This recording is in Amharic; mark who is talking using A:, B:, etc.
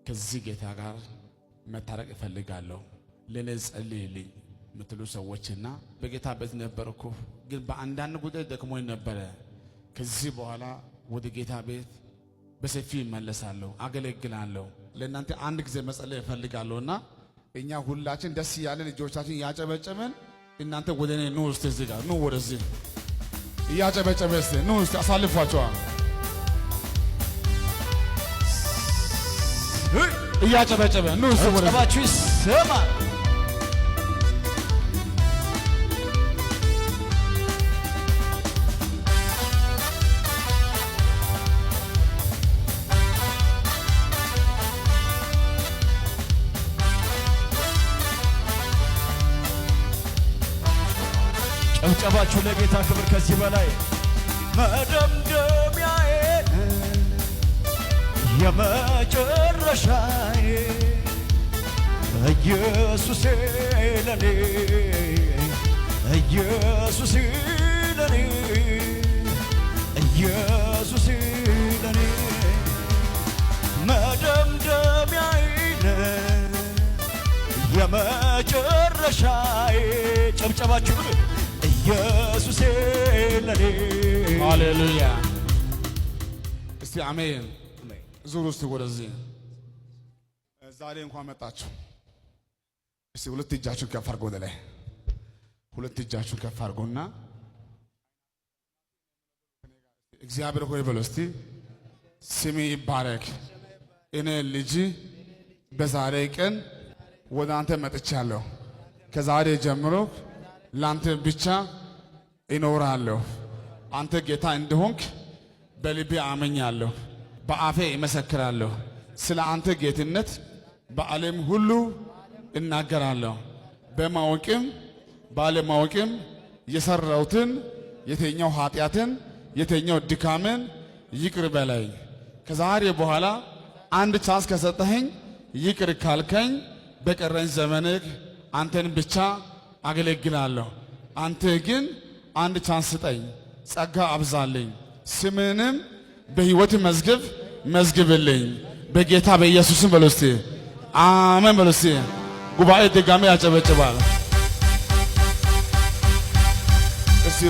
A: ከዚህ ጌታ ጋር መታረቅ እፈልጋለሁ ለኔ ጸልይልኝ ምትሉ ሰዎችና በጌታ ቤት ነበርኩ ግን በአንዳንድ ጉዳይ ደክሞኝ ነበር። ከዚህ በኋላ ወደ ጌታ ቤት በሰፊ መለሳለሁ አገለግላለሁ። ለእናንተ አንድ ጊዜ መጸለይ እፈልጋለሁና እኛ ሁላችን ደስ ያለን ልጆቻችን ያጨበጨበን እናንተ ወደ እኔ ኑ እስቲ እዚህ ጋር ኑ ወደዚህ ያጨበጨበስ ኑ እስቲ አሳልፏቸው ያጨበጨበ ኑ እስቲ ወደዚህ ሰማ
B: ጨብጨባችሁ ለጌታ ክብር ከዚህ በላይ መደምደሚያዬ የመጨረሻዬ ኢየሱስ ለኔ ኢየሱስ ለኔ ኢየሱስ ለኔ መደምደሚያዬ የመጨረሻዬ ጨብጨባችሁ ኢየሱስ ለኔ
A: ሃሌሉያ እስቲ አሜን ዙሩ እስቲ ወደዚህ ዛሬ እንኳን መጣችሁ እስቲ ሁለት እጃችሁን ከፍ አድርጉ ወደ ላይ ሁለት እጃችሁን ከፍ አድርጉና እግዚአብሔር ሆይ በሉ እስቲ ስሜ ይባረክ እኔ ልጅ በዛሬ ቀን ወደ አንተ መጥቻለሁ ከዛሬ ጀምሮ ላንተ ብቻ እኖራለሁ አንተ ጌታ እንደሆንክ በልቤ አመኛለሁ በአፌ እመሰክራለሁ ስለ አንተ ጌትነት በዓለም ሁሉ እናገራለሁ በማወቅም ባለማወቅም የሰራሁትን የተኛው ኃጢአትን የተኛው ድካምን ይቅር በለኝ ከዛሬ በኋላ አንድ ቻንስ ከሰጠኸኝ ይቅር ካልከኝ በቀረኝ ዘመንህ አንተን ብቻ አገለግላለሁ አንተ ግን አንድ ቻንስ ስጠኝ ጸጋ አብዛልኝ ስምንም በሕይወት መዝግብልኝ በጌታ በኢየሱስም በሉ እስቲ አሜን በሉ እስቲ ጉባኤ ድጋሜ ያጨበጭባል እስቲ